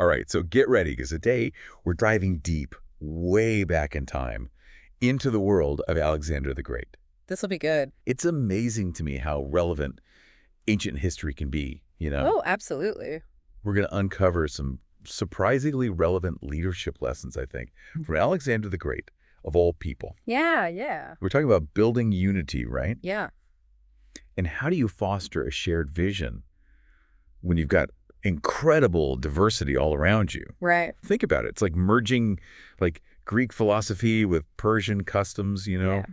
All right, so get ready, because today we're driving deep, way back in time, into the world of Alexander the Great. This will be good. It's amazing to me how relevant ancient history can be, you know? Oh, absolutely. We're going to uncover some surprisingly relevant leadership lessons, I think, from Alexander the Great, of all people. Yeah, yeah. We're talking about building unity, right? Yeah. And how do you foster a shared vision when you've got incredible diversity all around you? Right. Think about it. It's like merging like Greek philosophy with Persian customs, Yeah.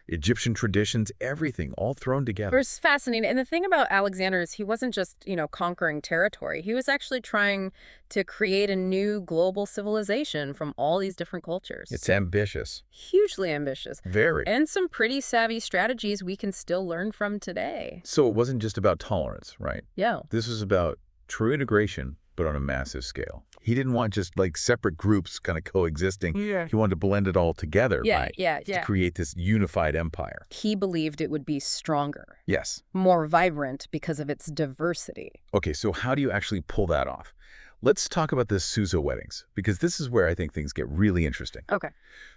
Egyptian traditions, everything all thrown It together. was fascinating. And the thing about Alexander is he wasn't just, conquering territory. He was actually trying to create a new global civilization from all these different cultures. It's ambitious. Hugely ambitious. Very. And some pretty savvy strategies we can still learn from today. So it wasn't just about tolerance, right? Yeah. This was about true integration, but on a massive scale. He didn't want just like separate groups kind of coexisting. Yeah. He wanted to blend it all together, Yeah, right? yeah. To create this unified empire. He believed it would be stronger, Yes. more vibrant because of its diversity. Okay, so how do you actually pull that off? Let's talk about the Susa weddings, because this is where I think things get really interesting. Okay.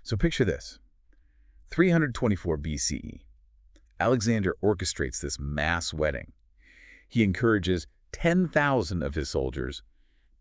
So picture this. 324 BCE. Alexander orchestrates this mass wedding. He encourages 10,000 of his soldiers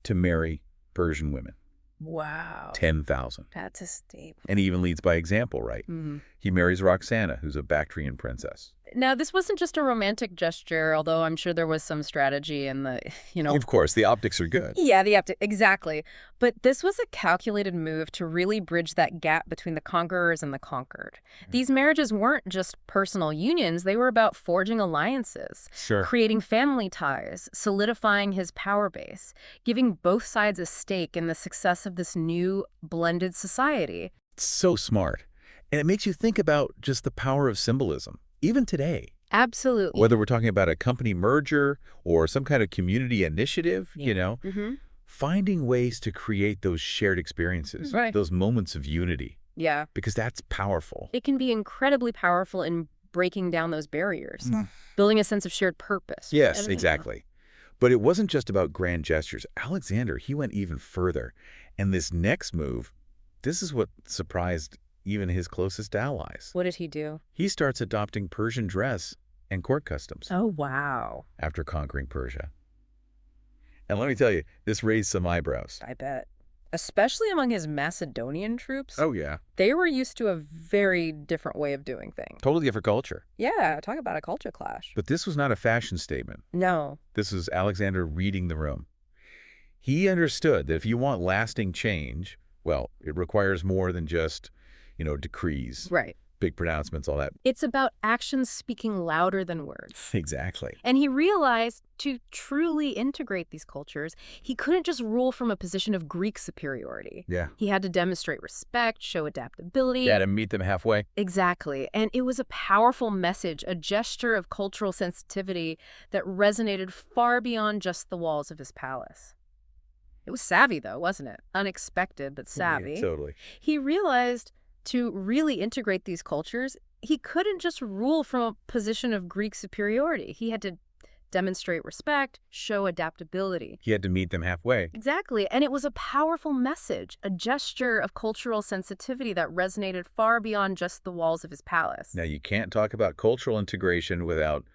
to marry Persian women. Wow. 10,000. That's a steep. And he even leads by example, right? Mm-hmm. He marries Roxana, who's a Bactrian princess. Now, this wasn't just a romantic gesture, although I'm sure there was some strategy in the, Of course, the optics are good. Yeah, exactly. But this was a calculated move to really bridge that gap between the conquerors and the conquered. These marriages weren't just personal unions. They were about forging alliances, Sure. creating family ties, solidifying his power base, giving both sides a stake in the success of this new blended society. So smart. And it makes you think about just the power of symbolism, even today. Absolutely. Whether we're talking about a company merger or some kind of community initiative, Mm-hmm. finding ways to create those shared experiences, Right. those moments of unity, Yeah. because that's powerful. It can be incredibly powerful in breaking down those barriers, building a sense of shared purpose. Yes, And, exactly. But it wasn't just about grand gestures. Alexander, he went even further. And this next move, this is what surprised even his closest allies. What did he do? He starts adopting Persian dress and court customs Oh, wow. after conquering Persia. And let me tell you, this raised some eyebrows. I bet. Especially among his Macedonian troops. Oh, yeah. They were used to a very different way of doing things. Totally different culture. Yeah, talk about a culture clash. But this was not a fashion statement. No. This was Alexander reading the room. He understood that if you want lasting change, well, it requires more than just, decrees, Right. big pronouncements, all that. It's about actions speaking louder than words. Exactly. And he realized to truly integrate these cultures, he couldn't just rule from a position of Greek superiority. Yeah. He had to demonstrate respect, show adaptability. Yeah, to meet them halfway. Exactly. And it was a powerful message, a gesture of cultural sensitivity that resonated far beyond just the walls of his palace. It was savvy, though, wasn't it? Unexpected, but savvy. Yeah, totally. He realized to really integrate these cultures, he couldn't just rule from a position of Greek superiority. He had to demonstrate respect, show adaptability. He had to meet them halfway. Exactly. And it was a powerful message, a gesture of cultural sensitivity that resonated far beyond just the walls of his palace. Now, you can't talk about cultural integration without,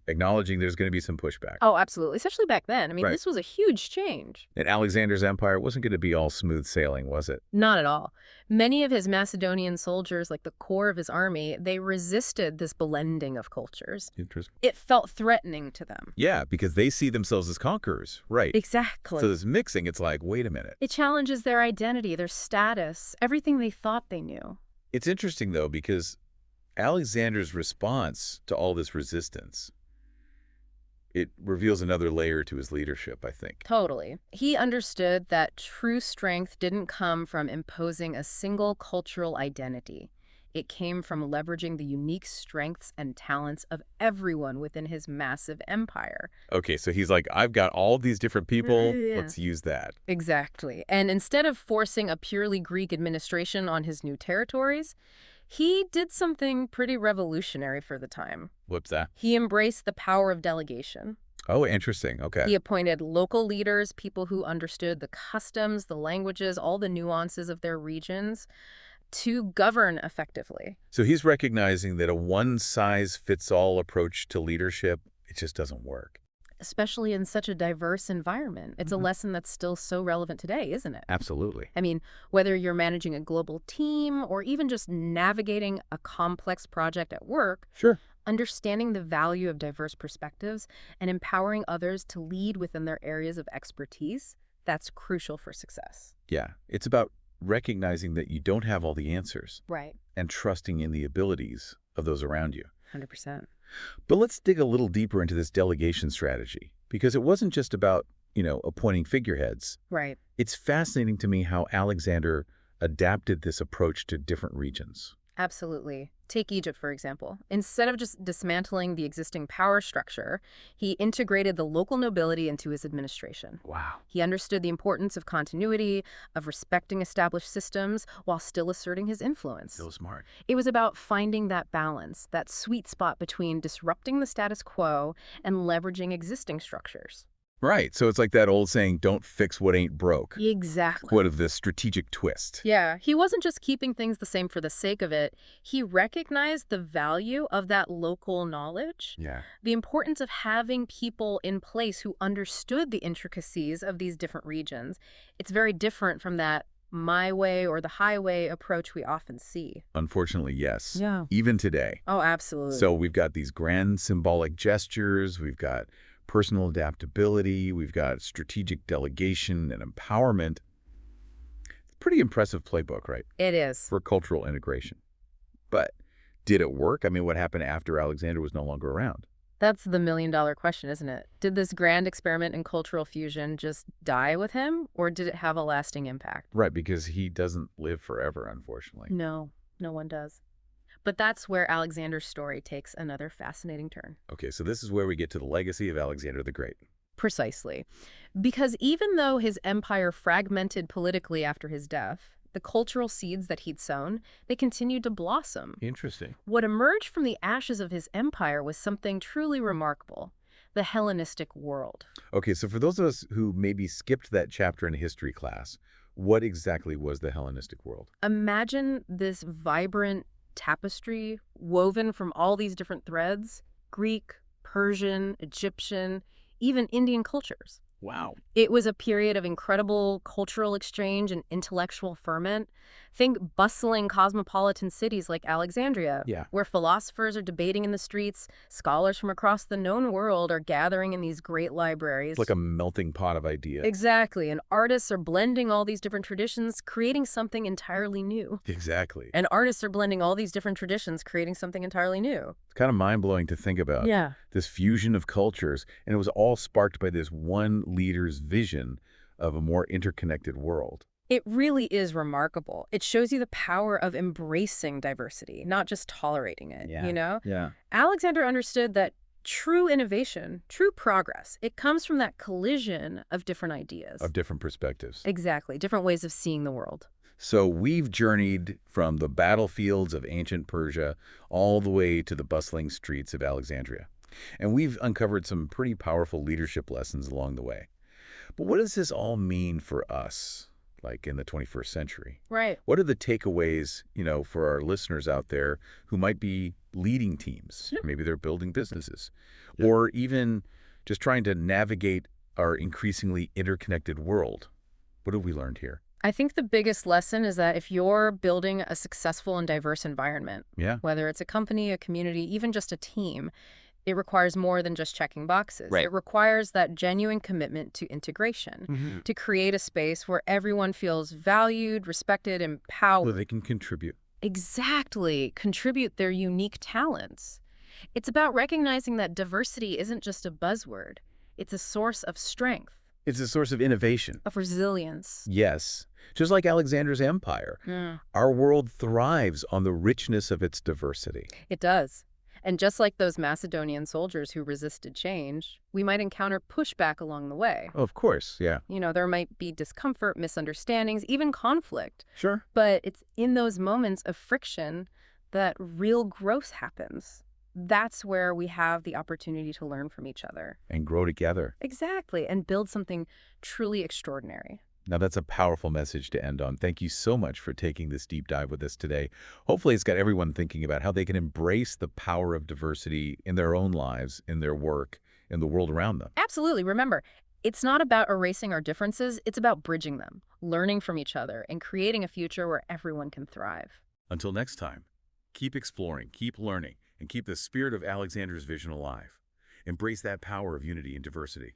acknowledging there's going to be some pushback. Oh, absolutely. Especially back then. I mean, Right. This was a huge change. And Alexander's empire wasn't going to be all smooth sailing, was it? Not at all. Many of his Macedonian soldiers, like the core of his army, they resisted this blending of cultures. Interesting. It felt threatening to them. Yeah, because they see themselves as conquerors, right? Exactly. So this mixing, it's like, wait a minute. It challenges their identity, their status, everything they thought they knew. It's interesting, though, because Alexander's response to all this resistance, it reveals another layer to his leadership, I think. Totally. He understood that true strength didn't come from imposing a single cultural identity. It came from leveraging the unique strengths and talents of everyone within his massive empire. Okay, so he's like, I've got all these different people. Yeah. Let's use that. Exactly. And instead of forcing a purely Greek administration on his new territories, he did something pretty revolutionary for the time. What's that? He embraced the power of delegation. Oh, interesting. Okay. He appointed local leaders, people who understood the customs, the languages, all the nuances of their regions to govern effectively. So he's recognizing that a one-size-fits-all approach to leadership, it just doesn't work. Especially in such a diverse environment. It's a Mhm. lesson that's still so relevant today, isn't it? Absolutely. I mean, whether you're managing a global team or even just navigating a complex project at work, Sure. understanding the value of diverse perspectives and empowering others to lead within their areas of expertise, that's crucial for success. Yeah. It's about recognizing that you don't have all the answers Right. and trusting in the abilities of those around you. 100%. But let's dig a little deeper into this delegation strategy, because it wasn't just about, appointing figureheads. Right. It's fascinating to me how Alexander adapted this approach to different regions. Absolutely. Take Egypt, for example. Instead of just dismantling the existing power structure, he integrated the local nobility into his administration. Wow. He understood the importance of continuity, of respecting established systems, while still asserting his influence. So smart. It was about finding that balance, that sweet spot between disrupting the status quo and leveraging existing structures. Right. So it's like that old saying, don't fix what ain't broke. Exactly. What of this strategic twist? Yeah, he wasn't just keeping things the same for the sake of it. He recognized the value of that local knowledge, Yeah. the importance of having people in place who understood the intricacies of these different regions. It's very different from that my way or the highway approach we often see. Unfortunately, yes. Yeah. Even today. Oh, absolutely. So we've got these grand symbolic gestures, we've got personal adaptability, we've got strategic delegation and empowerment. Pretty impressive playbook, right, It is. for cultural integration. But did it work? I mean, what happened after Alexander was no longer around? That's the million-dollar question, isn't it? Did this grand experiment in cultural fusion just die with him, or did it have a lasting impact? Right, because he doesn't live forever, unfortunately. No, no one does. But that's where Alexander's story takes another fascinating turn. Okay, so this is where we get to the legacy of Alexander the Great. Precisely. Because even though his empire fragmented politically after his death, the cultural seeds that he'd sown, they continued to blossom. Interesting. What emerged from the ashes of his empire was something truly remarkable: the Hellenistic world. Okay, so for those of us who maybe skipped that chapter in history class, what exactly was the Hellenistic world? Imagine this vibrant tapestry woven from all these different threads: Greek, Persian, Egyptian, even Indian cultures. Wow. It was a period of incredible cultural exchange and intellectual ferment. Think bustling cosmopolitan cities like Alexandria, Yeah. where philosophers are debating in the streets, scholars from across the known world are gathering in these great libraries. It's like a melting pot of ideas. Exactly, and artists are blending all these different traditions, creating something entirely new. Exactly. And artists are blending all these different traditions, creating something entirely new. It's kind of mind-blowing to think about. Yeah. This fusion of cultures, and it was all sparked by this one leader's vision of a more interconnected world. It really is remarkable. It shows you the power of embracing diversity, not just tolerating it, you know? Yeah. Alexander understood that true innovation, true progress, it comes from that collision of different ideas. Of different perspectives. Exactly, different ways of seeing the world. So we've journeyed from the battlefields of ancient Persia all the way to the bustling streets of Alexandria. And we've uncovered some pretty powerful leadership lessons along the way. But what does this all mean for us, like in the 21st century? Right. What are the takeaways, for our listeners out there who might be leading teams? Maybe they're building businesses, or even just trying to navigate our increasingly interconnected world. What have we learned here? I think the biggest lesson is that if you're building a successful and diverse environment, Yeah. whether it's a company, a community, even just a team, it requires more than just checking boxes. Right. It requires that genuine commitment to integration, to create a space where everyone feels valued, respected, So empowered. they can contribute. Exactly. Contribute their unique talents. It's about recognizing that diversity isn't just a buzzword. It's a source of strength, It's a source of innovation. of resilience. Yes. Just like Alexander's empire, our world thrives on the richness of its diversity. It does. And just like those Macedonian soldiers who resisted change, we might encounter pushback along the way. Of course, yeah. There might be discomfort, misunderstandings, even conflict. Sure. But it's in those moments of friction that real growth happens. That's where we have the opportunity to learn from each other. And grow together. Exactly, and build something truly extraordinary. Now, that's a powerful message to end on. Thank you so much for taking this deep dive with us today. Hopefully, it's got everyone thinking about how they can embrace the power of diversity in their own lives, in their work, in the world around them. Absolutely. Remember, it's not about erasing our differences, it's about bridging them, learning from each other, and creating a future where everyone can thrive. Until next time, keep exploring, keep learning, and keep the spirit of Alexander's vision alive. Embrace that power of unity and diversity.